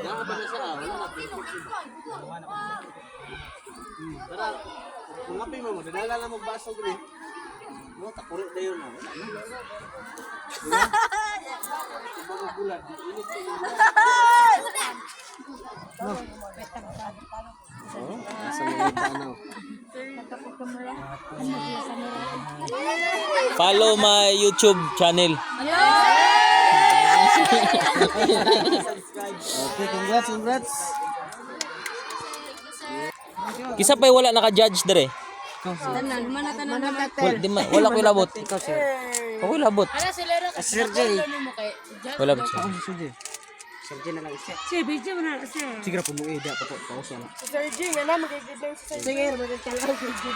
Nakaba na siya. Wala na. Tara, mangapi mo. Dinala na magbaso, Gre. Mo, takuro na yun. Wala na. Ibang bulan. Init ko yun. Oh, nasa mga tanaw. Follow my YouTube channel. Okay, congrats. Kisa pa'y wala naka-judge dere. Wala ko ilabot. Ako ilabot. Sir Jay. Wala ba siya? Sir Jay na lang siya. Si video mo na kasi. Sige, pumuwi da pa po. Pausa na. Si Sir G, nga na, magiging si Sir G. Sige, magiging si Sir G.